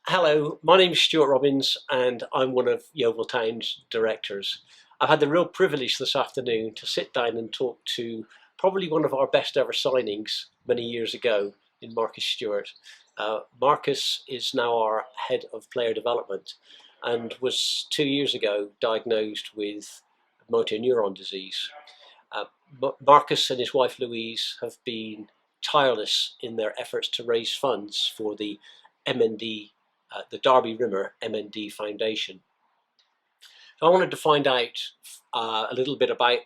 Hello, my name's Stuart Robins and I'm one of Yeovil Town's directors. I've had the real privilege this afternoon to sit down and talk to probably one of our best ever signings many years ago in Marcus Stewart. Marcus is now our head of player development and was 2 years ago diagnosed with motor neuron disease. Uh, Marcus and his wife Louise have been tireless in their efforts to raise funds for the MND, the Darby Rimmer MND Foundation. So I wanted to find out a little bit about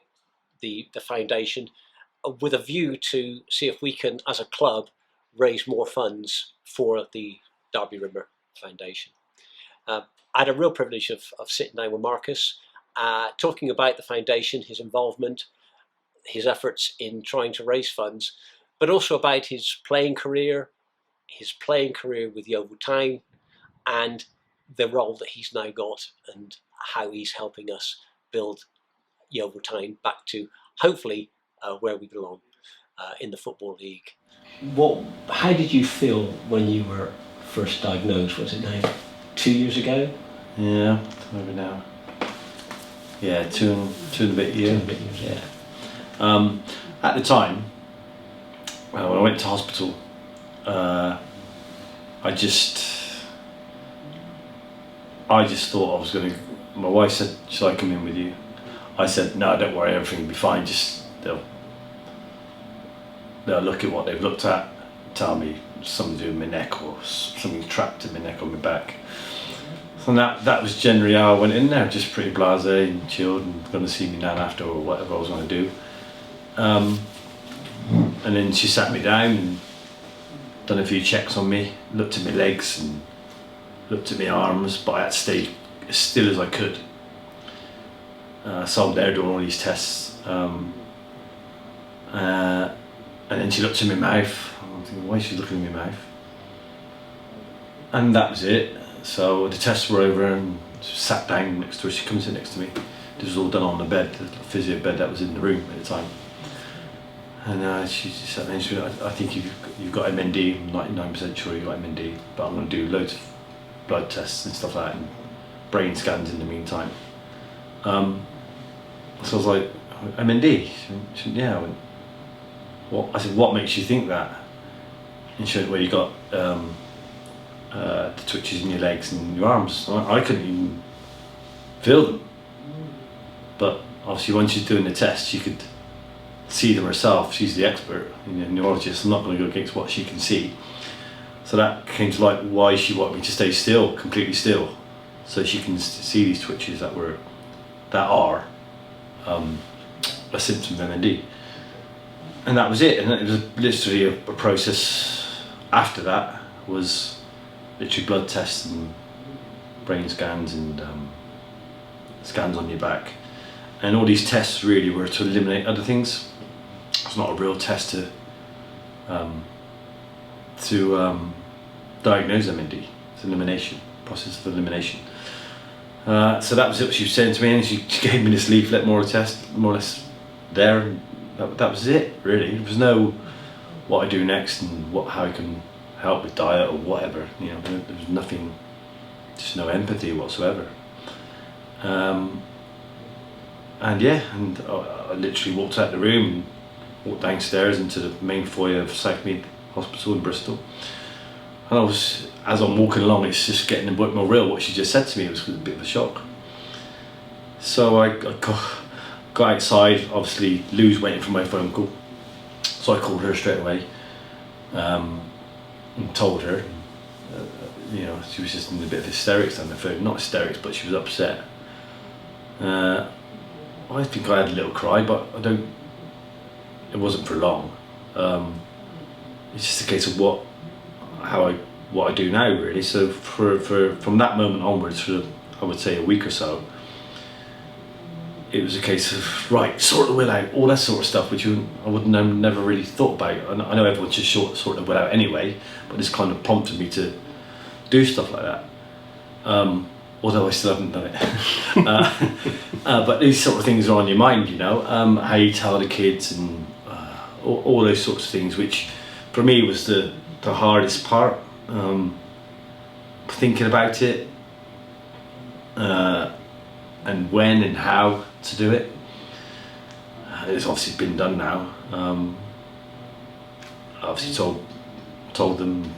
the foundation with a view to see if we can, as a club, raise more funds for the Darby Rimmer Foundation. I had a real privilege of sitting down with Marcus, talking about the foundation, his involvement, his efforts in trying to raise funds, but also about his playing career with Yeovil Town, and the role that he's now got and how he's helping us build Yeovil Town back to hopefully where we belong in the Football League. How did you feel when you were first diagnosed? Was it now 2 years ago? Yeah, maybe now. Yeah, two and a bit years. Yeah. At the time, when I went to hospital, I just thought I was going to. My wife said, "Shall I come in with you?" I said, "No, don't worry, everything will be fine. Just they'll look at what they've looked at, tell me something's doing my neck or something's trapped in my neck or my back." So that was generally how I went in there, just pretty blasé and chilled and going to see me nan after or whatever I was going to do. And then she sat me down and done a few checks on me, looked at my legs and looked at my arms, but I had to stay as still as I could. So I'm there doing all these tests. And then she looked at my mouth. I'm thinking, why is she looking at my mouth? And that was it. So the tests were over and she sat down next to her. She comes in next to me. This was all done on the bed, the physio bed that was in the room at the time. And she sat there and she went, I think you've got MND, I'm 99% sure you've got MND, but I'm going to do loads of blood tests and stuff like that and brain scans in the meantime. So I was like, MND? She went, yeah. I went, what? I said, what makes you think that? And she went, well, you got the twitches in your legs and your arms. I couldn't even feel them. But obviously once she's doing the test, she could see them herself. She's the expert, neurologist. I'm not going to go against what she can see. So that came to light why she wanted me to stay still, completely still, so she can see these twitches that are a symptom of MND. And that was it. And it was literally a process after that was literally blood tests and brain scans and scans on your back. And all these tests really were to eliminate other things. It's not a real test to diagnose MND. It's an elimination, process of elimination. So that was it. She was saying to me, and she gave me this leaflet, more or less there. And that was it, really. There was no what I do next and how I can help with diet or whatever. There was nothing, just no empathy whatsoever. And I literally walked out the room and walked downstairs into the main foyer of Southmead Hospital in Bristol. And as I'm walking along, it's just getting a bit more real. What she just said to me was a bit of a shock. So I got outside. Obviously, Lou's waiting for my phone call. So I called her straight away and told her. She was just in a bit of hysterics on the phone. Not hysterics, but she was upset. I think I had a little cry, but it wasn't for long. It's just a case of what I do now, really. So from that moment onwards, for I would say a week or so, it was a case of right, sort the will out, all that sort of stuff, which I would never really thought about. I know everyone just sort the will out anyway, but this kind of prompted me to do stuff like that. Although I still haven't done it. But these sort of things are on your mind, how you tell the kids and all those sorts of things, which for me was the hardest part. thinking about it, and when and how to do it. It's obviously been done now. I obviously told them.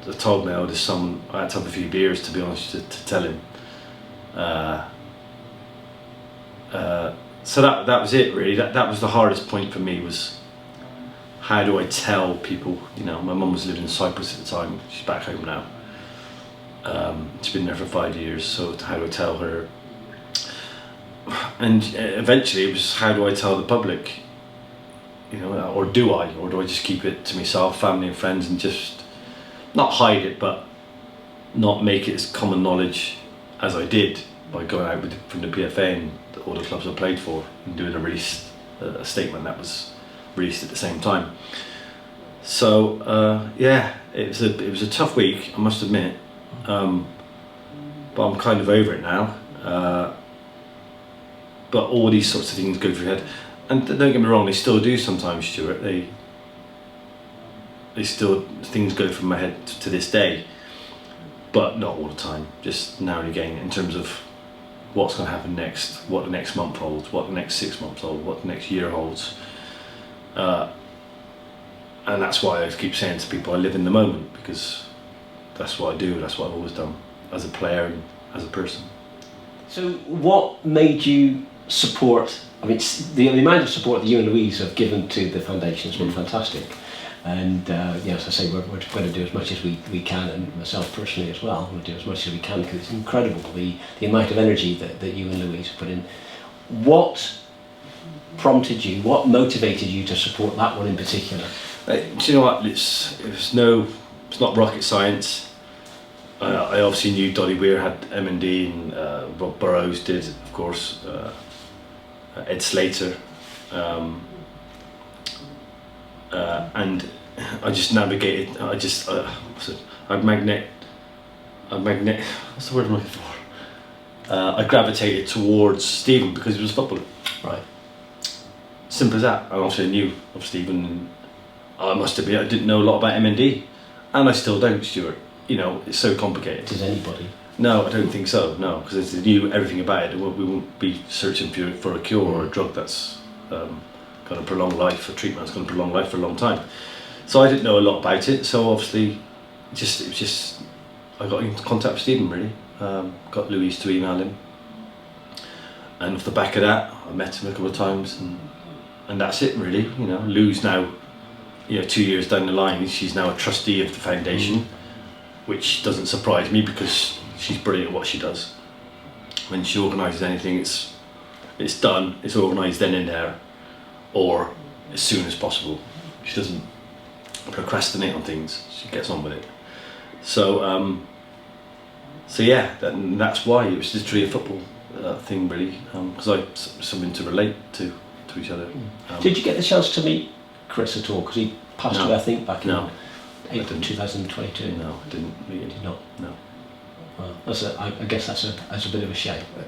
I told my eldest son I had to have a few beers, to be honest, to tell him. So that was it really. That was the hardest point for me, was how do I tell people? You know, my mum was living in Cyprus at the time. She's back home now. She's been there for 5 years. So how do I tell her? And eventually it was, how do I tell the public? You know, or do I just keep it to myself, family and friends, and just not hide it, but not make it as common knowledge as I did by going out from the PFA and all the clubs I played for and doing a statement that was released at the same time. So yeah, it was a tough week, I must admit, but I'm kind of over it now. But all these sorts of things go through your head, and don't get me wrong, they still do sometimes, Stuart. They still, things go through my head to this day, but not all the time. Just now and again, in terms of what's going to happen next, what the next month holds, what the next 6 months hold, what the next year holds. And that's why I keep saying to people, I live in the moment, because that's what I do. That's what I've always done as a player and as a person. So what made you support? I mean, the amount of support that you and Louise have given to the foundation has been fantastic, and as I say, we're going to do as much as we can, and myself personally as well, we'll do as much as we can, because it's incredible the amount of energy that you and Louise have put in. What prompted you? What motivated you to support that one in particular? Do you know what? It's not rocket science. I obviously knew Dolly Weir had MND, and Rob Burrows did, of course. Ed Slater, and I just navigated. What's the word I'm looking for? I gravitated towards Stephen because he was a footballer. Right. Simple as that. I also knew of Stephen. I must admit, I didn't know a lot about MND, and I still don't, Stuart. You know, it's so complicated. Does anybody? No, I don't think so. No, because if they knew everything about it, we won't be searching for a cure or a drug that's going to prolong life, a treatment that's going to prolong life for a long time. So I didn't know a lot about it. So obviously, it was just I got in contact with Stephen, really. Got Louise to email him, and off the back of that, I met him a couple of times, and that's it, really. You know, Lou's now, 2 years down the line, she's now a trustee of the foundation, which doesn't surprise me because she's brilliant at what she does. When she organises anything, it's done, it's organised then and there, or as soon as possible. She doesn't procrastinate on things, she gets on with it. So yeah, that's why it was literally a football thing, really, because I had something to relate to each other. Did you get the chance to meet Chris at all? Because he passed away, I think, back in April 2022. No, I didn't meet him. Did not? No. Well, I guess that's a bit of a shame. But,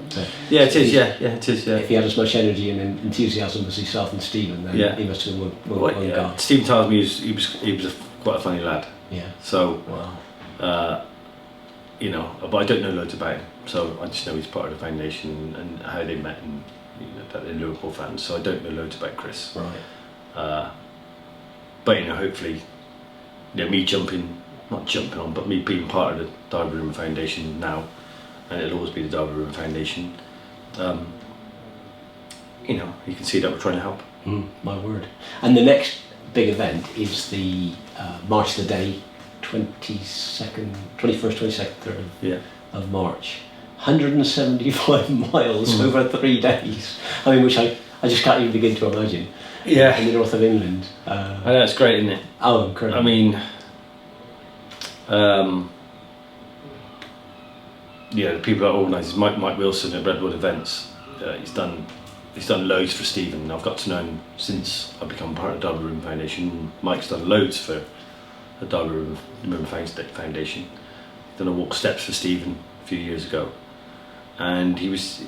yeah, it is. Yeah, it is. Yeah. If he had as much energy and enthusiasm as yourself and Stephen, then he must have been one guy. Stephen tells me he was quite a funny lad. Yeah. So, wow. But I don't know loads about him. So I just know he's part of the foundation and how they met, and that they're Liverpool fans. So I don't know loads about Chris. Right. But hopefully, me not jumping on, but me being part of the Darby Rimmer Foundation now, and it'll always be the Darby Rimmer Foundation. You can see that we're trying to help. My word. And the next big event is the March the Day, 21st, 22nd, 3rd of March. 175 miles over 3 days. I mean, which I just can't even begin to imagine. Yeah. In the north of England. I know, it's great, isn't it? Oh, incredible. I mean, the people that organise, Mike Wilson at Redwood Events, he's done loads for Stephen. I've got to know him since I've become part of the Darby Rimmer Foundation. Mike's done loads for the Darby Rimmer Foundation. Done a walk steps for Stephen a few years ago, and he was,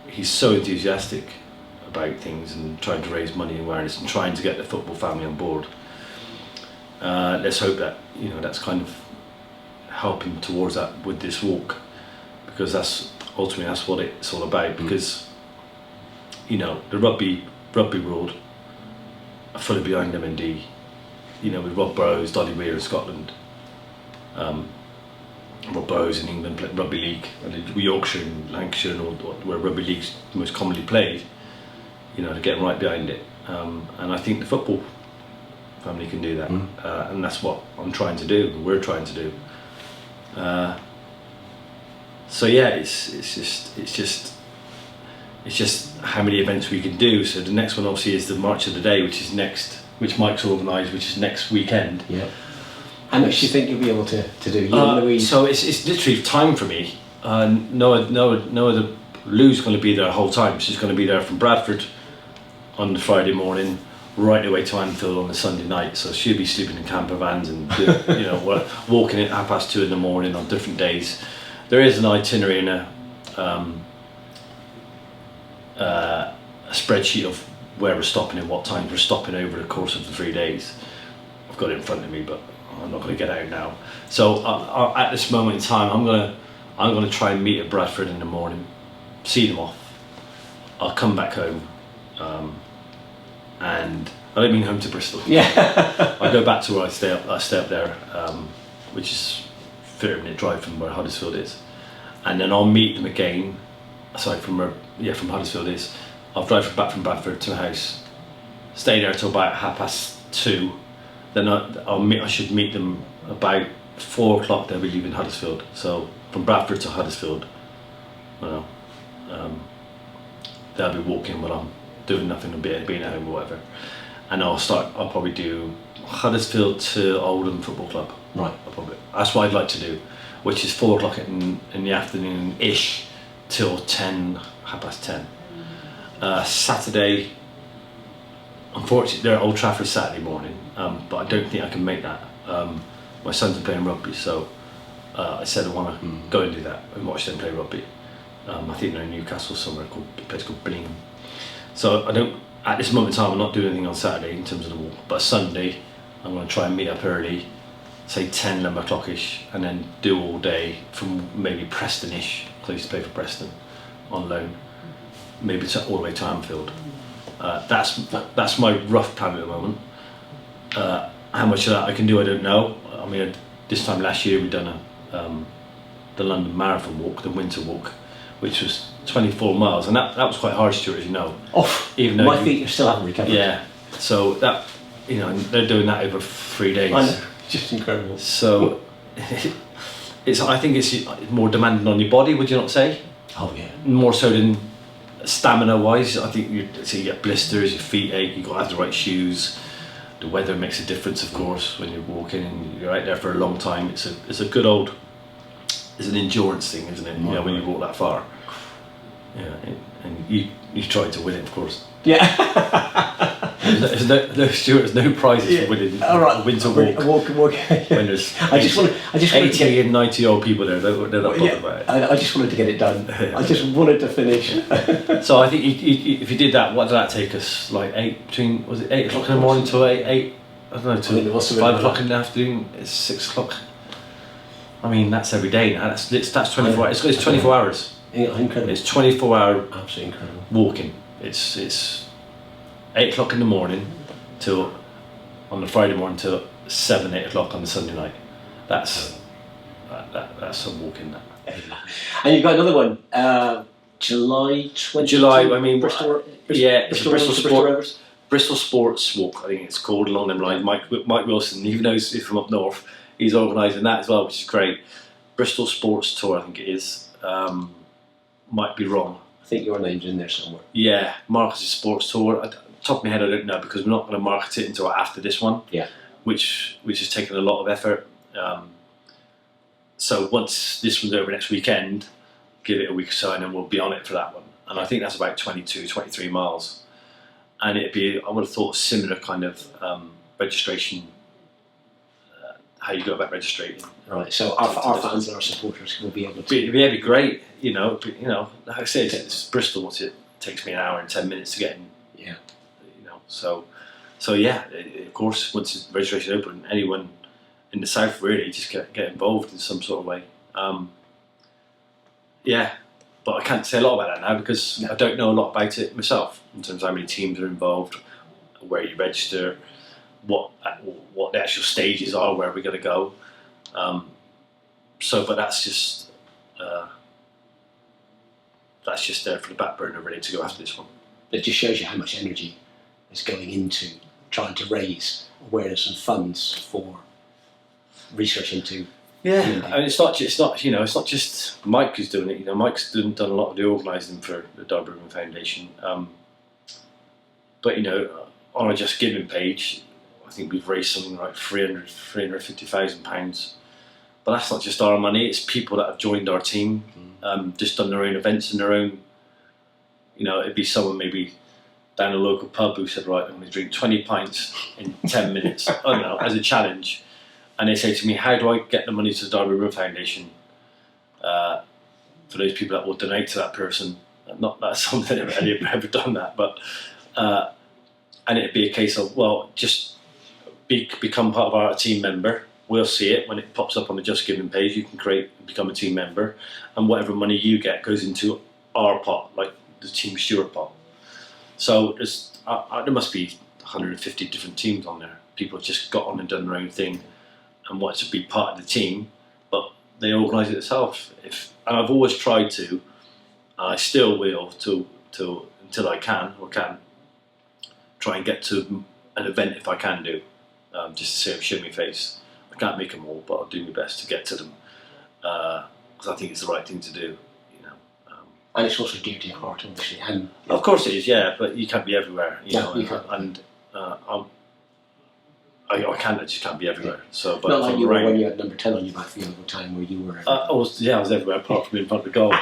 he's so enthusiastic about things and trying to raise money and awareness and trying to get the football family on board. Let's hope that that's kind of helping towards that with this walk, because that's ultimately that's what it's all about. Because you know, the rugby world are fully behind MND. You know, with Rob Burrows, Darby Rimmer in Scotland, Rob Burrows in England played rugby league, and Yorkshire and Lancashire and all, where rugby league's most commonly played. You know, they're getting right behind it, and I think the football family can do that, and that's what I'm trying to do. We're trying to do. So yeah, it's just how many events we can do. So the next one obviously is the March of the Day, which Mike's organised, which is next weekend. Yeah. How much do you think you'll be able to do? You and Louise? So it's literally time for me. No other. Lou's going to be there the whole time. She's going to be there from Bradford on the Friday morning, right away to Anfield on the Sunday night. So she'll be sleeping in camper vans and you know, walking at 2:30 in the morning on different days. There is an itinerary and a spreadsheet of where we're stopping and what times we're stopping over the course of the 3 days. I've got it in front of me, but I'm not going to get out now. So at this moment in time, I'm gonna try and meet at Bradford in the morning, see them off. I'll come back home, and I don't mean home to Bristol. Yeah. I go back to where I stay up there, which is a 30-minute drive from where Huddersfield is, and then I'll meet them again. Aside from where, from Huddersfield is, I'll drive back from Bradford to the house, stay there till about 2:30. Then I should meet them about 4 o'clock. They'll be leaving Huddersfield. So from Bradford to Huddersfield, you know, they'll be walking while I'm doing nothing and being at home or whatever. And I'll probably do Huddersfield to Oldham Football Club. Right. That's what I'd like to do, which is 4 o'clock in the afternoon-ish till 10:30. Saturday, unfortunately, they're at Old Trafford Saturday morning, but I don't think I can make that. My sons are playing rugby, so I said I want to go and do that and watch them play rugby. I think they're in Newcastle somewhere, a place called Billingham. So I don't, at this moment in time, I'm not doing anything on Saturday in terms of the walk, but Sunday, I'm going to try and meet up early, say 10, 11 o'clock-ish, and then do all day from maybe Preston-ish, because I used to play for Preston on loan, maybe all the way to Anfield. That's my rough plan at the moment. How much of that I can do, I don't know. I mean, this time last year we'd done the London Marathon walk, the winter walk, which was 24 miles, and that was quite hard, Stuart, as you know. Oh, even though my feet still haven't recovered. Yeah, so that, you know, they're doing that over 3 days. I know, just incredible. So I think it's more demanding on your body, would you not say? Oh yeah. More so than stamina-wise. I think you get blisters, your feet ache. You've got to have the right shoes. The weather makes a difference, of course, when you're walking and you're out there for a long time. It's a good old. It's an endurance thing, isn't it? You know, when you walk that far. Yeah, and you tried to win it, of course. Yeah. Stuart, there's no prizes for winning a winter walk. Walk. When there's I just wanted 80 and 90-year-old people there, they're not bothered about it. I just wanted to get it done. I just wanted to finish. So I think if you did that, what did that take us? Like 8 o'clock in the morning to 8? I don't know, to 5 o'clock in the afternoon. It's 6 o'clock. I mean, that's every day now. That's 24 hours. It's 24 hours. Incredible. It's 24-hour absolutely incredible walking. It's 8 o'clock in the morning till on the Friday morning till 7, 8 o'clock on the Sunday night. That's some walking. That. And you've got another one, July 20. July. I mean, Bristol Bristol Sports Walk, I think it's called, along them lines. Mike Wilson, even though he's from up north, he's organising that as well, which is great. Bristol Sports Tour, I think it is. Might be wrong. I think your name's in there somewhere. Yeah, Marcus Sports Tour. Top of my head, I don't know, because we're not going to market it until after this one. Yeah. Which has taken a lot of effort. So once this one's over next weekend, give it a week or so, and then we'll be on it for that one. And I think that's about 22, 23 miles. And it'd be, I would have thought, similar kind of registration. How you go about registering. Right. So our fans and our supporters will be able to. It'd be great. You know, like I said, it's Bristol. It takes me an hour and 10 minutes to get in. Yeah. You know, so yeah. Of course, once the registration open, anyone in the south, really, just get involved in some sort of way. Yeah, but I can't say a lot about that now because I don't know a lot about it myself in terms of how many teams are involved, where you register, what the actual stages are, where we're going to go. But that's just there for the back burner, ready to go after this one. It just shows you how much energy is going into trying to raise awareness and funds for research into. Yeah, and it's not just Mike who's doing it. Mike's done a lot of the organising for the Darby Rimmer Foundation. But on our Just Giving page, I think we've raised something like £350,000. But that's not just our money; it's people that have joined our team, just done their own events in their own. It'd be someone maybe down a local pub who said, "Right, I'm going to drink 20 pints in 10 minutes." I don't know, as a challenge. And they say to me, "How do I get the money to the Darby Rimmer Foundation for those people that will donate to that person?" Not that something I've ever done that, but and it'd be a case of, well, just become part of our team member. We'll see it when it pops up on the Just Giving page. You can become a team member, and whatever money you get goes into our pot, like the Team Stuart pot. So there must be 150 different teams on there. People have just got on and done their own thing and want to be part of the team, but they organise it themselves. And I've always tried to, I still will until I can try and get to an event if I can do, just to show my face. I can't make them all, but I'll do my best to get to them because I think it's the right thing to do. And it's also dear to your heart, obviously. And of course it is, yeah, but you can't be everywhere, I just can't be everywhere. So, but not like you were when you had number 10 on your back the other time, where you were everywhere. I was everywhere apart from in front of the goal.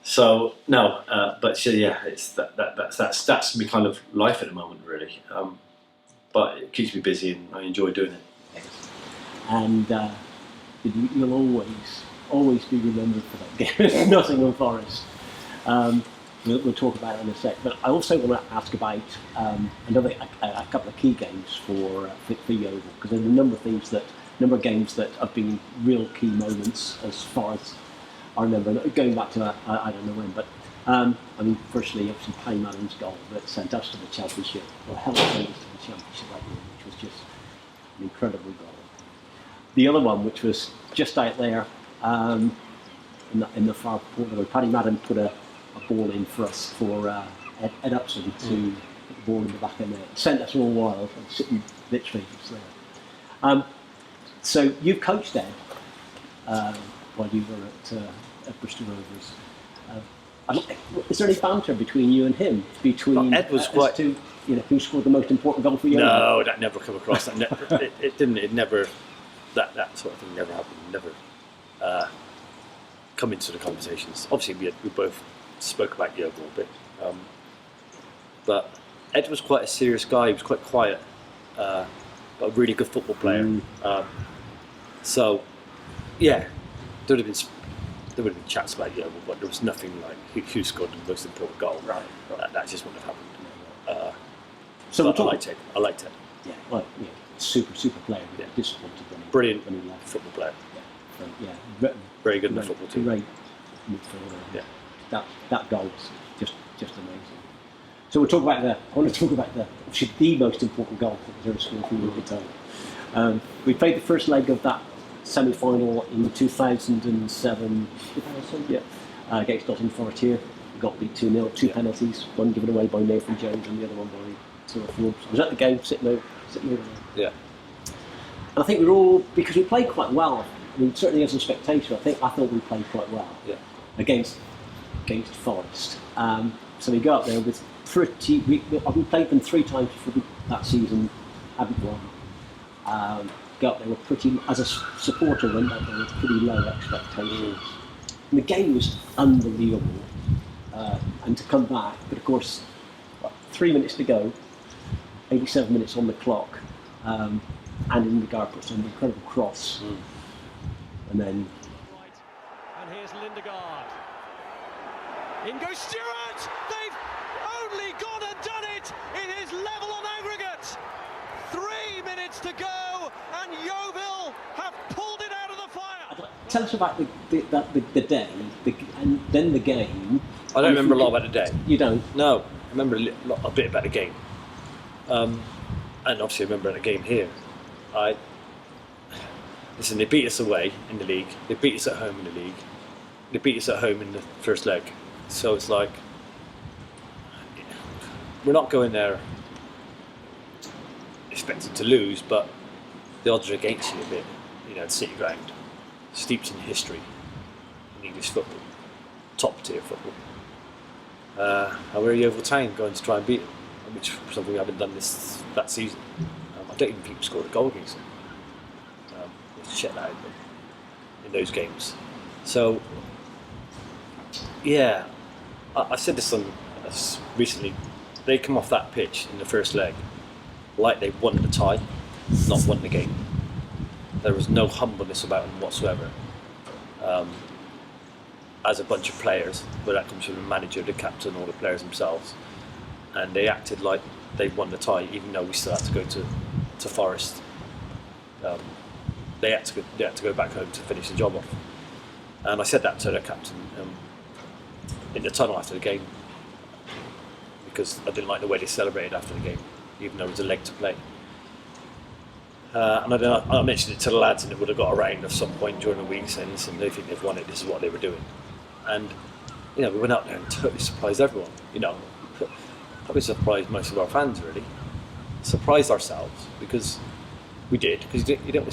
So no, but yeah, it's that's my kind of life at the moment, really. But it keeps me busy, and I enjoy doing it. And you'll always be remembered for that game, Nottingham Forest. We'll talk about it in a sec, but I also want to ask about a couple of key games for Yeovil, because there are a number of games that have been real key moments as far as I remember. Going back to I don't know when, but firstly, obviously, Paddy Madden's goal that sent us to the Championship, or helped us to the Championship that year, which was just an incredible goal. The other one, which was just out there in the far corner, where Paddy Madden put a ball in for us for Ed Upson to put the ball in the back of the net. It sent us all wild, and sitting literally just there. So you coached Ed while you were at Bristol Rovers. Is there any banter between you and him? Ed was quite. To, who scored the most important goal for you? No, that never come across. That it didn't. It never. That sort of thing never happened. Never come into the conversations. Obviously, we both spoke about Yeovil a bit, but Ed was quite a serious guy. He was quite quiet, but a really good football player. So, yeah, there would have been chats about Yeovil, but there was nothing like who scored the most important goal. Right. That just wouldn't have happened. So I liked it. Yeah, well, yeah, super player. Yeah. Disappointed when he Brilliant when he left. football player. Yeah, Very good in the football team. Great midfielder. Yeah. That goal was just amazing. So I want to talk about obviously the most important goal that was ever scored for you at the time. We played the first leg of that semi-final in 2007. Against Nottingham Forest here. We got beat 2-0, two penalties, one given away by Nathan Jones and the other one by Stuart Robins. I was at the game, sitting over there. Yeah. And I think we were all, because we played quite well. I mean, certainly as a spectator, I thought we played quite well against Forest. So we go up there with we played them 3 times before that season, haven't won. Go up there with as a supporter, went up there with pretty low expectations. And the game was unbelievable. And to come back, but of course, 3 minutes to go, 87 minutes on the clock, and Lindegaard puts an incredible cross. And then... And here's Lindegaard. In goes Stewart! They've only gone and done it! It is level on aggregate! 3 minutes to go, tell us about the day, and then the game. I don't remember a lot about the day. You don't? No, I remember a bit about the game. And obviously I remember the game here. Listen, they beat us away in the league. They beat us at home in the league. They beat us at home in the first leg. So it's like, we're not going there expecting to lose, but the odds are against you a bit. You know, City Ground, steeped in history in English football, top tier football. And we're Yeovil Town going to try and beat them, which is something we haven't done that season. I don't even think we scored a goal against them. Let's check that out in those games. So, yeah, I said this recently. They come off that pitch in the first leg like they won the tie, not won the game. There was no humbleness about them whatsoever. As a bunch of players, but that comes from the manager, the captain, or the players themselves, and they acted like they won the tie, even though we still had to go to Forest. They had to go back home to finish the job off, and I said that to the captain in the tunnel after the game, because I didn't like the way they celebrated after the game, even though it was a leg to play. And I mentioned it to the lads, and it would have got around at some point during the week saying, listen, they think they've won it, this is what they were doing. And, you know, we went out there and totally surprised everyone. You know, probably surprised most of our fans, really. Surprised ourselves, because we did, because you don't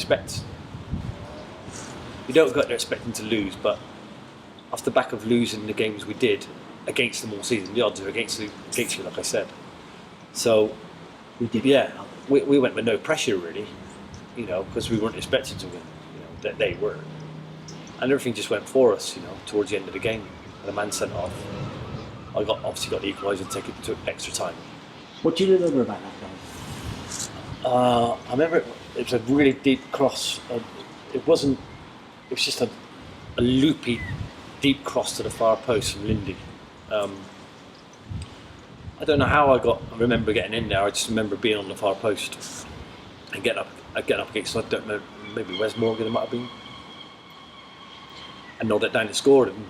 go out there expecting to lose, but off the back of losing the games we did against them all season, the odds are against you, like I said. So, we did. Yeah, we went with no pressure, really, you know, because we weren't expected to win, you know, that they were. And everything just went for us, you know, towards the end of the game. And a man sent off. I obviously got the equaliser and take it to extra time. What do you remember about that game? I remember it was a really deep cross. It was just a loopy, deep cross to the far post from Lindy. I don't know how I remember getting in there. I just remember being on the far post and getting up against, I don't know, maybe Wes Morgan it might have been, and nodded it down and scored. And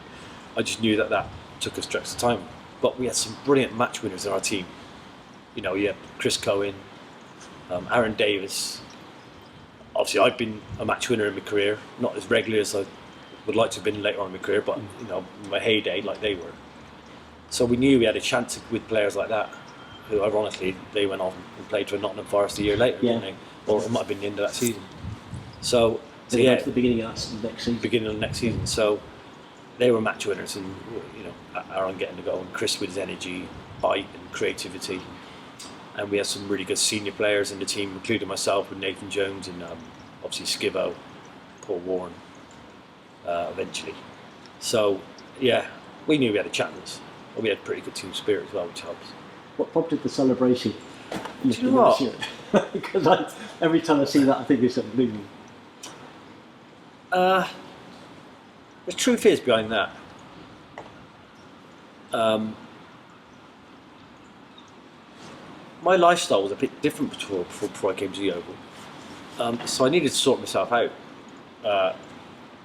I just knew that took us to extra time. But we had some brilliant match winners in our team. You know, you had Chris Cohen, Aaron Davis. Obviously, I've been a match winner in my career, not as regularly as I would like to have been later on in my career, but you know, in my heyday, like they were. So we knew we had a chance with players like that, who ironically they went on and played for Nottingham Forest a year later, didn't they? Or it might have been the end of that season. So yeah, the beginning of the next season. Beginning of the next season. So they were match winners, and you know, Aaron getting the goal, and Chris with his energy, bite, and creativity. And we had some really good senior players in the team, including myself with Nathan Jones and obviously Skivo, Paul Warren, eventually. So yeah, we knew we had a chance. We had pretty good team spirit as well, which helps. What prompted the celebration? Do you know what? Because every time I see that, I think it's unbelievable. The truth is behind that, my lifestyle was a bit different before I came to Yeovil. So I needed to sort myself out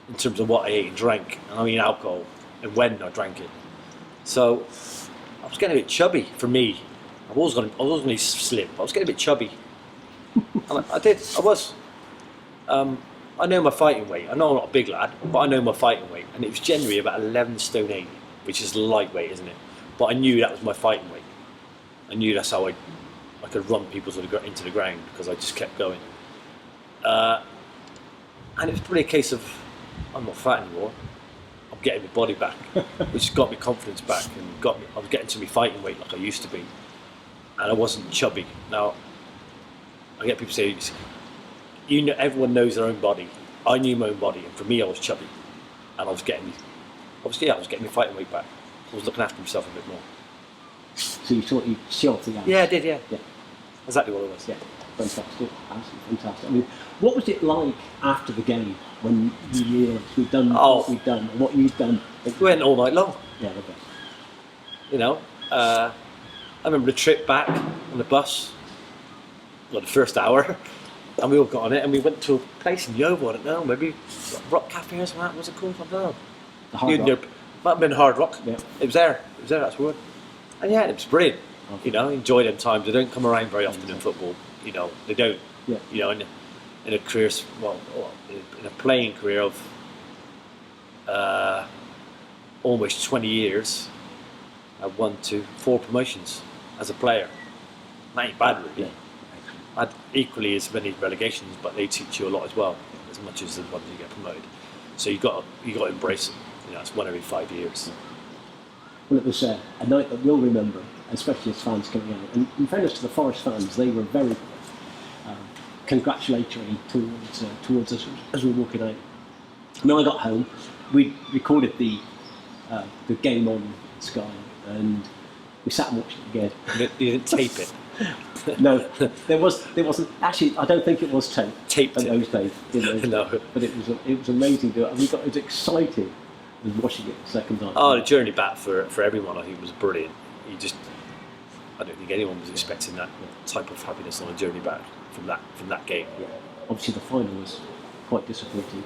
in terms of what I ate and drank. And I mean alcohol, and when I drank it. So I was getting a bit chubby for me. I wasn't going to slim, but I was getting a bit chubby. And I was. I know my fighting weight. I know I'm not a big lad, but I know my fighting weight. And it was generally about 11 stone 8, which is lightweight, isn't it? But I knew that was my fighting weight. I knew that's how I could run people into the ground, because I just kept going. And it was probably a case of, I'm not fat anymore. I'm getting my body back, which got me confidence back, and I was getting to my fighting weight like I used to be, and I wasn't chubby. Now, I get people say, you know, everyone knows their own body. I knew my own body, and for me, I was chubby, and I was getting my fighting weight back. I was looking after myself a bit more. So you thought you'd shelved the game? Yeah, I did. Yeah, exactly what it was. Yeah, fantastic, absolutely fantastic. I mean, what was it like after the game when you realised we'd done what we'd done, and what you'd done? We went all night long. Yeah, okay. You know, I remember the trip back on the bus. Well, the first hour, And we all got on it, and we went to a place in Yeovil, I don't know, maybe Rock Cafe or something, what was it called? I don't know. The Hard Rock. Might have been Hard Rock. Yeah. It was there, that's the word. And yeah, it was brilliant. Okay. You know, enjoy them times. They don't come around very often in football. You know, they don't. Yeah. You know, in a career, in a playing career of almost 20 years, I've won 4 promotions as a player. That ain't bad, really. Yeah. I had equally as many relegations, but they teach you a lot as well, as much as the ones you get promoted. So you got to embrace it. You know, it's one every 5 years. Well, it was a night that we'll remember, especially as fans coming out. And in fairness to the Forest fans, they were very congratulatory towards us as we were walking out. When I got home, we recorded the game on Sky, and we sat and watched it again. You didn't tape it. No, there wasn't. Actually, I don't think it was taped in those days. No. But it was amazing. And we got as excited as watching it the second time. Oh, the journey back for everyone, I think, was brilliant. I don't think anyone was expecting that type of happiness on a journey back from that game. Yeah. Obviously, the final was quite disappointing.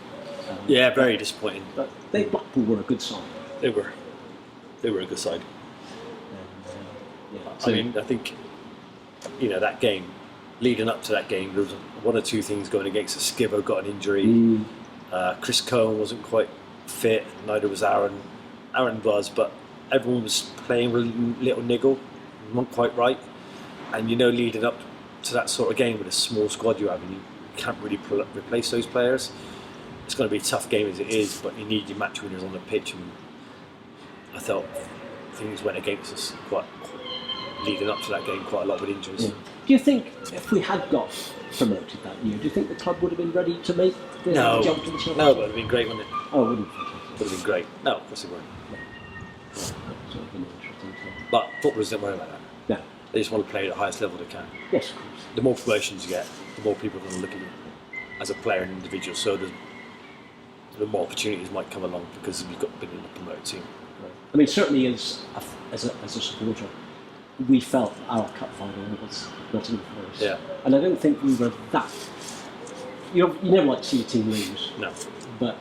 Yeah, very disappointing. But Blackpool were a good side. They were a good side. Yeah. I mean, I think, you know, that game, leading up to that game, there was 1 or 2 things going against us. Skivo got an injury. Chris Cohen wasn't quite fit. Neither was Aaron. Aaron was, but everyone was playing with a little niggle. Not quite right. And you know, leading up to that sort of game with a small squad you have, and you can't really replace those players. It's going to be a tough game as it is, but you need your match winners on the pitch. And I felt things went against us quite leading up to that game, quite a lot with injuries. Yeah. Do you think if we had got promoted that year, do you think the club would have been ready to make the jump to the Championship? No, but it would have been great, wouldn't it? Oh, wouldn't it? Would have been great. No, of course it wouldn't. That would have been interesting too. But footballers don't worry about that. No. They just want to play at the highest level they can. Yes, of course. The more promotions you get, the more people are going to look at you as a player and individual. So the more opportunities might come along because you've been in the promoted team. I mean, certainly as a supporter, we felt our cup final was Nottingham Forest. Yeah. And I don't think we were that. You never like to see a team lose. No. But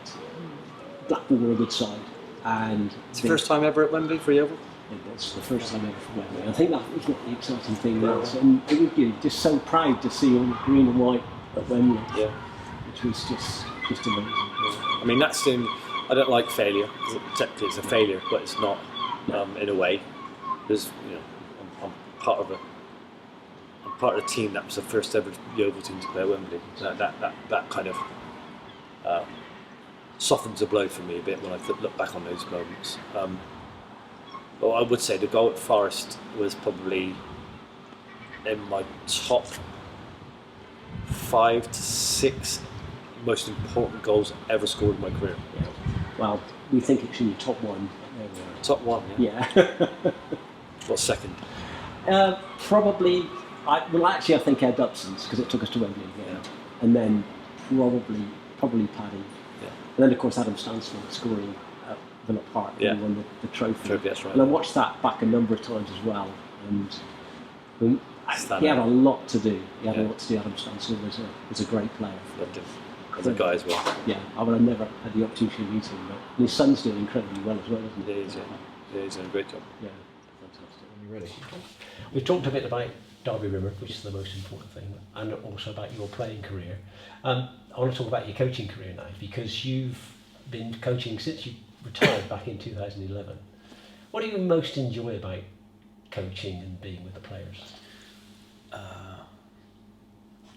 Blackpool were a good side, and It's the first time ever at Wembley for Yeovil. It was the first time ever for Wembley. I think that was what the exciting thing was, and it would be just so proud to see all the green and white at Wembley. Yeah. Which was just amazing. I mean, that's in. I don't like failure. Technically, it's a failure, but it's not in a way. There's, you know, I'm part of the team that was the first ever Yeovil team to play at Wembley. So that kind of softens the blow for me a bit when I look back on those moments. But I would say the goal at Forest was probably in my top 5 to 6 most important goals ever scored in my career. Yeah. Well, we think it's in your top 1. There we are. Top 1, yeah. Yeah. What's second? Probably. I think Ed Upson's, because it took us to Wembley again, and then probably Paddy, and then of course Adam Stansfield scoring at Villa Park when he won the trophy. That's right. And I watched that back a number of times as well, and he had a lot to do. Adam Stansfield was a great player. Loved him. As a guy as well. Yeah, I mean, I've never had the opportunity to meet him, but his son's doing incredibly well as well, isn't he? Yeah, he's doing a great job. Yeah, fantastic. Really. We've talked a bit about Darby Rimmer, which is the most important thing, and also about your playing career. I want to talk about your coaching career now, because you've been coaching since you retired back in 2011. What do you most enjoy about coaching and being with the players? Not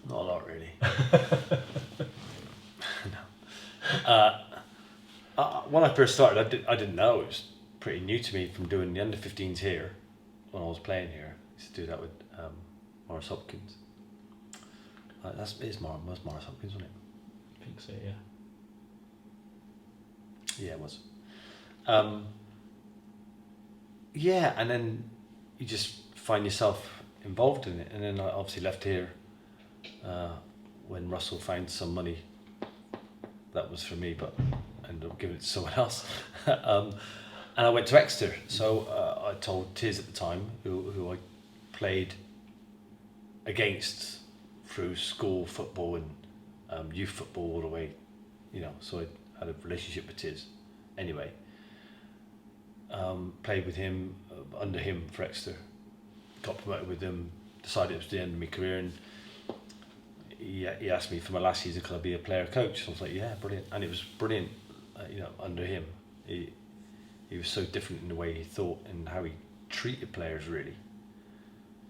a lot, really. No. When I first started, I didn't know. It was pretty new to me from doing the under-15s here when I was playing here. I used to do that with Morris Hopkins. That's Morris Hopkins, wasn't it? I think so, yeah. Yeah, it was. Yeah, and then you just find yourself involved in it. And then I obviously left here when Russell found some money. That was for me, but I ended up giving it to someone else. And I went to Exeter. So I told Tiz at the time, who I played against through school football and youth football all the way, so I had a relationship with Tiz anyway. Played with him, under him for Exeter, got promoted with him, decided it was the end of my career, and he asked me for my last season, could I be a player coach? So I was like, yeah, brilliant. And it was brilliant, under him. He was so different in the way he thought and how he treated players, really.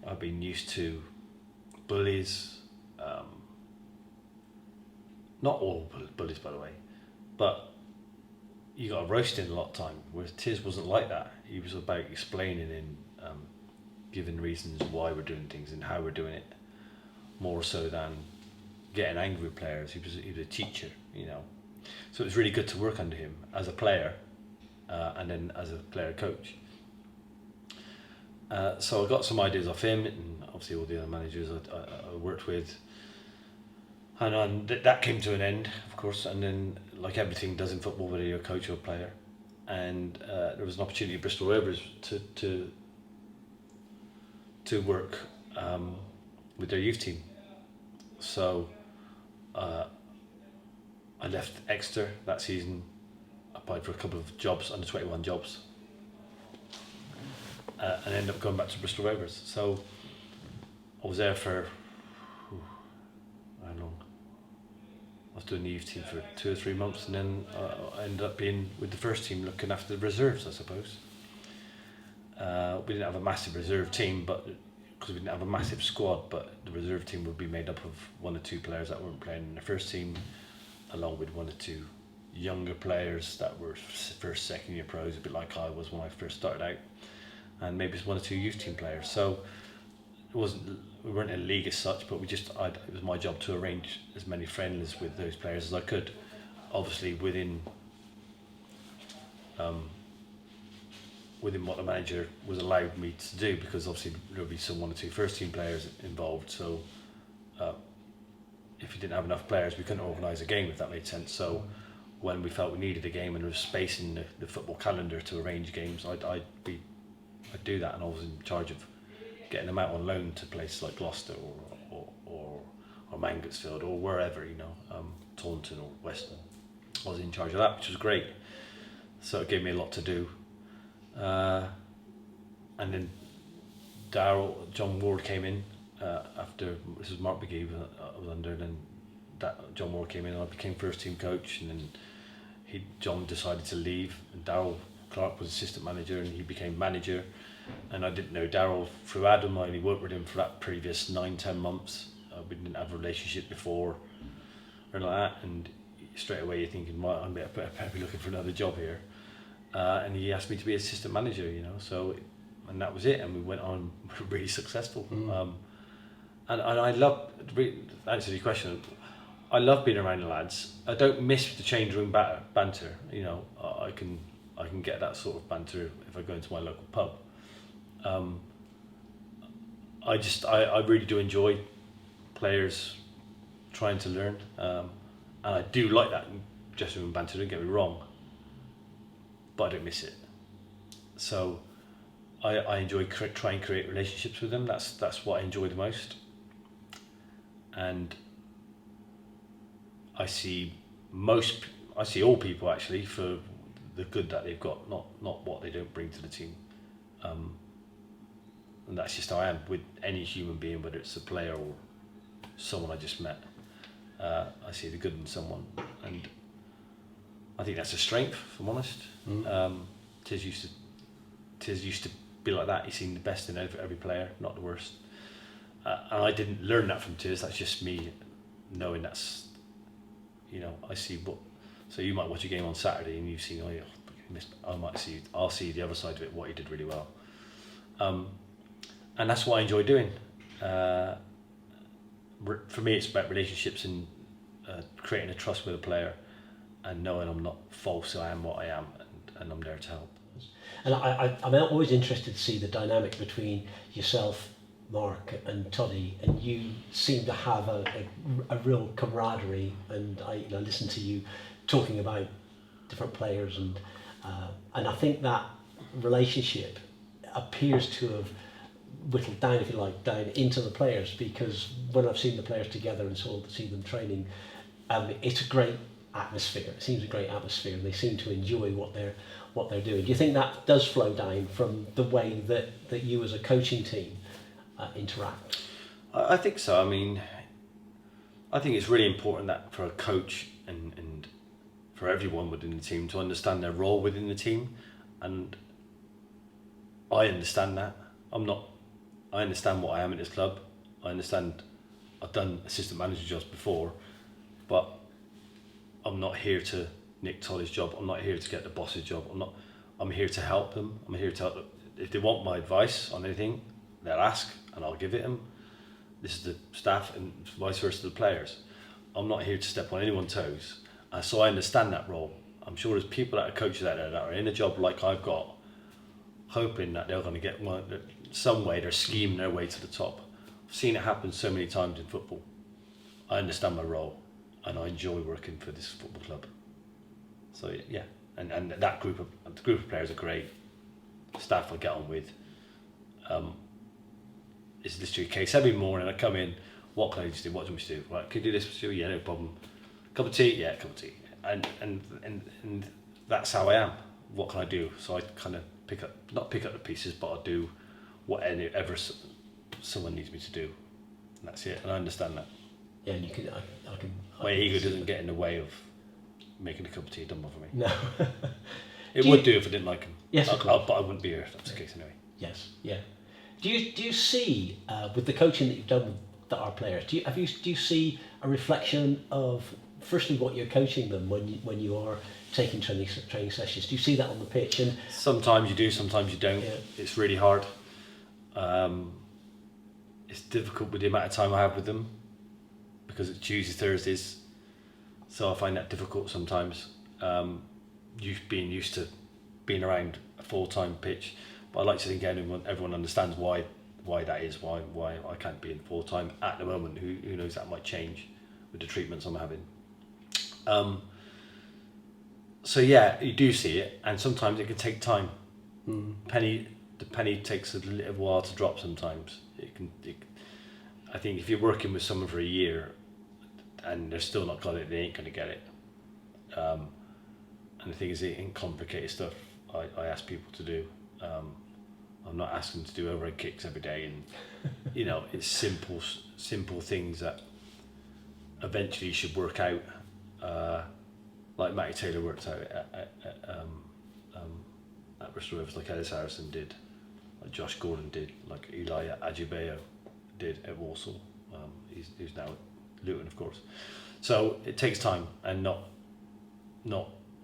I've been used to bullies, not all bullies, by the way, but you got roasted a lot of time, whereas Tiz wasn't like that. He was about explaining and giving reasons why we're doing things and how we're doing it, more so than getting angry with players. He was a teacher, so it was really good to work under him as a player, and then as a player coach. So I got some ideas off him, and obviously all the other managers I worked with, and that came to an end, of course. And then, like everything does in football, whether you're a coach or a player, and there was an opportunity at Bristol Rovers to work with their youth team. So I left Exeter that season, applied for a couple of jobs, under 21 jobs, and ended up going back to Bristol Rovers. So I was there for how long? I was doing the youth team for 2 or 3 months, and then I ended up being with the first team, looking after the reserves, I suppose. We didn't have a massive reserve team, but because we didn't have a massive squad, but the reserve team would be made up of 1 or 2 players that weren't playing in the first team, along with 1 or 2 younger players that were first, second year pros, a bit like I was when I first started out, and maybe 1 or 2 youth team players. So we weren't in a league as such, but it was my job to arrange as many friendlies with those players as I could, obviously within what the manager was allowed me to do, because obviously there would be some 1 or 2 first team players involved. So if you didn't have enough players, we couldn't organise a game, if that made sense. So when we felt we needed a game and there was space in the football calendar to arrange games, I'd do that, and I was in charge of getting them out on loan to places like Gloucester or Mangotsfield or wherever, Taunton or Weston. I was in charge of that, which was great. So it gave me a lot to do. And then John Ward came in after. This was Mark McGee I was under, and then John Ward came in, and I became first team coach, and then John decided to leave, and Darryl Clark was assistant manager, and he became manager. And I didn't know Darryl through Adam. I only worked with him for that previous 9-10 months. We didn't have a relationship before or like that, and straight away you're thinking, well, I'm better be looking for another job here. And he asked me to be assistant manager, so, and that was it, and we went on really successful. And I love, to answer your question, I love being around the lads. I don't miss the change room banter. I can get that sort of banter if I go into my local pub. I really do enjoy players trying to learn, and I do like that dressing room banter, don't get me wrong, but I don't miss it. So I enjoy try and create relationships with them. That's what I enjoy the most, and I see all people actually for the good that they've got, not what they don't bring to the team. And that's just how I am with any human being, whether it's a player or someone I just met. I see the good in someone, and I think that's a strength, if I'm honest. Tiz used to be like that. He's seen the best in every player, not the worst. And I didn't learn that from Tiz. That's just me knowing that's, I see what. So you might watch a game on Saturday and you've seen, I'll see the other side of it, what he did really well. And that's what I enjoy doing. For me, it's about relationships and creating a trust with a player, and knowing I'm not false, I am what I am, and I'm there to help. And I'm always interested to see the dynamic between yourself, Mark, and Toddy, and you seem to have a real camaraderie, and I listen to you talking about different players, and I think that relationship appears to have whittled down, if you like, down into the players, because when I've seen the players together and see them training, it's a great atmosphere. It seems a great atmosphere, and they seem to enjoy what they're doing. Do you think that does flow down from the way that you as a coaching team interact? I think so. I mean, I think it's really important that for a coach and for everyone within the team to understand their role within the team, and I understand that. I understand what I am at this club. I understand I've done assistant manager jobs before, but I'm not here to nick Tolly's job. I'm not here to get the boss's job. I'm here to help them. I'm here to help them. If they want my advice on anything, they'll ask and I'll give it them. This is the staff and vice versa the players. I'm not here to step on anyone's toes. So I understand that role. I'm sure there's people that are coaches out there that are in a job like I've got, hoping that they're going to get some way, they're scheming their way to the top. I've seen it happen so many times in football. I understand my role and I enjoy working for this football club. So yeah, and that group of players are great. Staff I get on with. It's literally a case every morning I come in, what can I do? What do we do? Right, can you do this? Yeah, no problem. Cup of tea? Yeah, cup of tea. And that's how I am. What can I do? So I kind of not pick up the pieces, but I'll do whatever someone needs me to do. And that's it. And I understand that. Yeah, and you can. My ego doesn't get in the way of making a cup of tea. It don't bother me. No. It would do if I didn't like him. Yes, of course. But I wouldn't be here if that's the case anyway. Yes, yeah. Do you see with the coaching that you've done with our players? Do you see a reflection of firstly what you're coaching them when you are taking training sessions? Do you see that on the pitch? And sometimes you do, sometimes you don't. Yeah. It's really hard. It's difficult with the amount of time I have with them because it's Tuesdays, Thursdays, so I find that difficult sometimes. Being used to being around a full-time pitch, but I like to think everyone understands why that is, why I can't be in full-time at the moment. Who knows, that might change with the treatments I'm having. So yeah, you do see it, and sometimes it can take time. The penny takes a little while to drop sometimes. I think if you're working with someone for a year and they're still not got it, they ain't going to get it. And the thing is, it ain't complicated stuff I ask people to do. I'm not asking them to do overhead kicks every day, and it's simple things that eventually should work out. Like Matty Taylor worked out at Bristol Rovers, like Ellis Harrison did, like Josh Gordon did, like Eli Ajibayo did at Walsall. He's now at Luton, of course. So it takes time, and not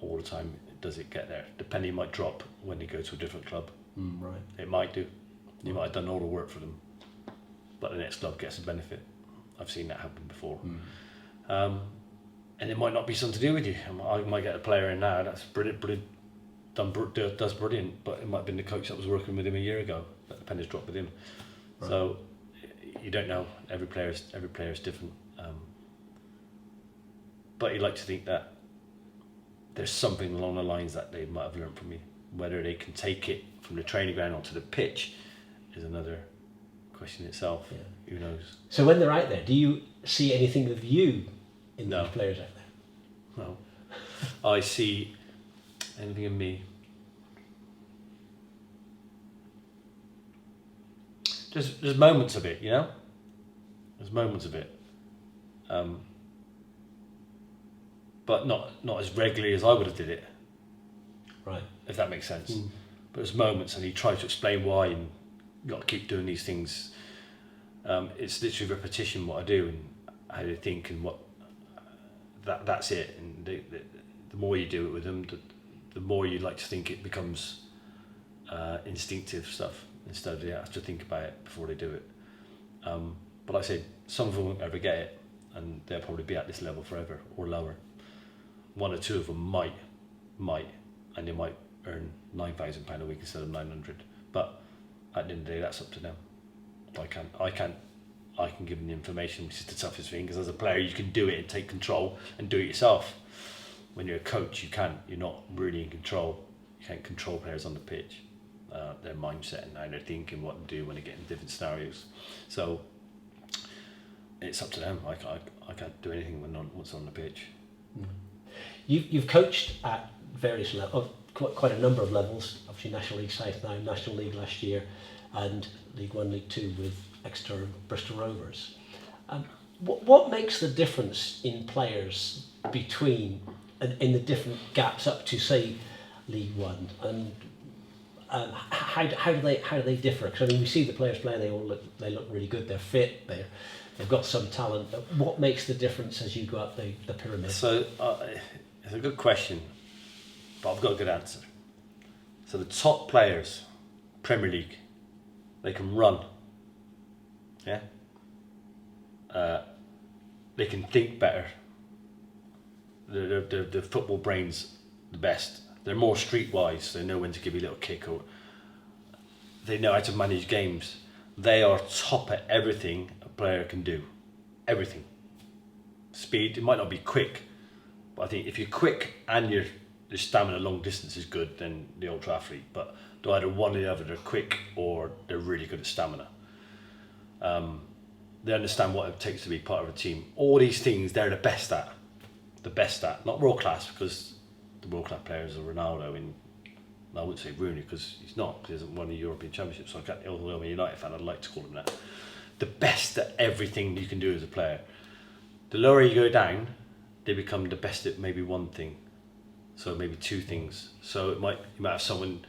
all the time does it get there. The penny might drop when you go to a different club. Right. It might do. You might have done all the work for them, but the next club gets a benefit. I've seen that happen before. And it might not be something to do with you. I might get a player in now that's brilliant, does brilliant, but it might have been the coach that was working with him a year ago that the penny's dropped with him. Right. So you don't know. Every player is different. But you like to think that there's something along the lines that they might have learned from me. Whether they can take it from the training ground onto the pitch is another question itself. Yeah. Who knows? So when they're out there, do you see anything of you in those players out there? No. I see anything in me. There's moments of it, There's moments of it. But not as regularly as I would have did it. Right. If that makes sense. But there's moments, and you try to explain why, and you got to keep doing these things. It's literally repetition what I do and how they think and what. That's it. And the more you do it with them, the more you like to think it becomes instinctive stuff instead of they have to think about it before they do it. But like I said, some of them won't ever get it, and they'll probably be at this level forever or lower. One or two of them might, and they might earn £9,000 a week instead of 900. But at the end of the day, that's up to them. I can give them the information, which is the toughest thing, because as a player, you can do it and take control and do it yourself. When you're a coach, you can't. You're not really in control. You can't control players on the pitch. their mindset and how they're thinking, what to do when they get in different scenarios. So it's up to them. I can't do anything when once on the pitch. You've coached at various levels, quite a number of levels. Obviously, National League South now, National League last year, and League One, League Two with Exeter and Bristol Rovers. What makes the difference in players between in the different gaps up to, say, League One, and how do they differ? Because I mean, we see the players play; they look really good. They're fit. They've got some talent. But what makes the difference as you go up the pyramid? So it's a good question, but I've got a good answer. So the top players, Premier League, they can run. Yeah. They can think better. The football brain's the best. They're more streetwise. They know when to give you a little kick, or they know how to manage games. They are top at everything a player can do. Everything. Speed. It might not be quick, but I think if you're quick and your stamina long distance is good, then the ultra athlete. But they're either one or the other. They're quick or they're really good at stamina. They understand what it takes to be part of a team. All these things they're the best at. Not world class, because the world class players are Ronaldo, and I wouldn't say Rooney because he's not, because he hasn't won the European Championship, so I can't, although I'm a United fan, I'd like to call him that. The best at everything you can do as a player. The lower you go down, they become the best at maybe one thing, so maybe two things. So you might have someone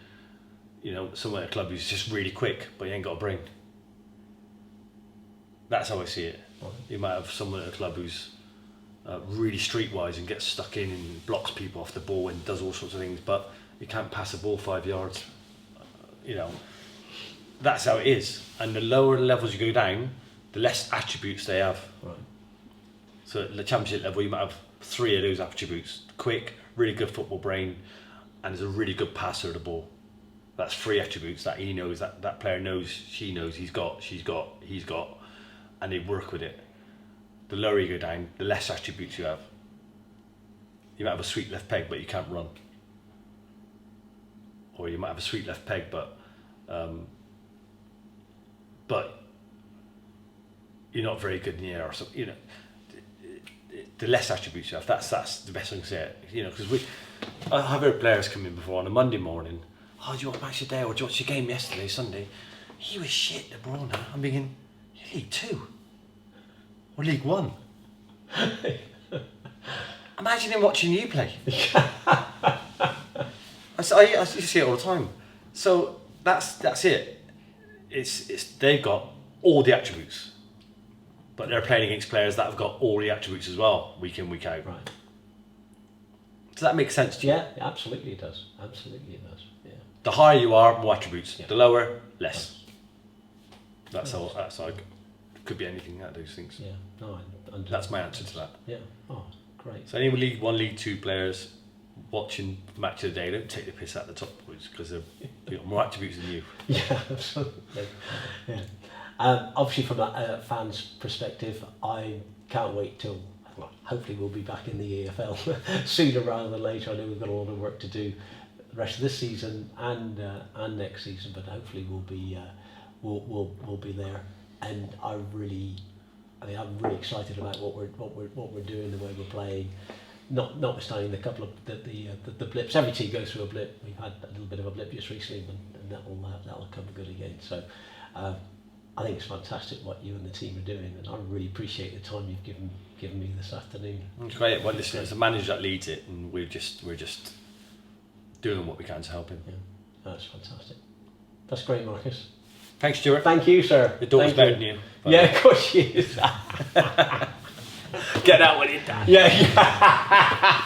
at a club who's just really quick, but he ain't got a brain. That's how I see it. You might have someone at a club who's really streetwise and gets stuck in and blocks people off the ball and does all sorts of things, but you can't pass a ball 5 yards. That's how it is. And the lower levels you go down, the less attributes they have. Right. So at the Championship level, you might have 3 of those attributes: quick, really good football brain, and is a really good passer of the ball. That's 3 attributes that he knows, that player knows, she knows, he's got, and they work with it. The lower you go down, the less attributes you have. You might have a sweet left peg, but you can't run. Or you might have a sweet left peg, but you're not very good in the air, or something. The less attributes you have, that's the best thing to say. Because I've heard players come in before on a Monday morning. Oh, do you want to match your day, or do you watch your game yesterday, Sunday? He was shit, De Bruyne. I'm thinking, you're League 2 or League 1. Imagine him watching you play. I see it all the time. So that's it. It's they've got all the attributes, but they're playing against players that have got all the attributes as well, week in, week out. Right. Does that make sense to you? Yeah, absolutely it does. Absolutely it does. Yeah. The higher you are, more attributes. Yeah. The lower, less. That's how. It could be anything out of those things. Yeah. No, That's my answer to that. Yeah. Oh, great. So any League 1, League 2 players watching Match of the Day, don't take the piss out of the top boys, because they've got more attributes than you. Yeah, absolutely. Yeah. Obviously, from a fan's perspective, I can't wait till. Well, hopefully, we'll be back in the EFL sooner rather than later. I know we've got a lot of work to do the rest of this season and next season, but hopefully we'll be there. And I'm really excited about what we're doing, the way we're playing. Notwithstanding the couple of the blips, every team goes through a blip. We've had a little bit of a blip just recently, and that'll come good again. So I think it's fantastic what you and the team are doing, and I really appreciate the time you've given me this afternoon. It's great. Well, listen, it's a manager that leads it, and we're just doing what we can to help him. Yeah, that's fantastic. That's great, Marcus. Thanks, Stuart. Thank you, sir. Your daughter's better than you. Yeah, of course she is. Get that one in, Dan. Yeah.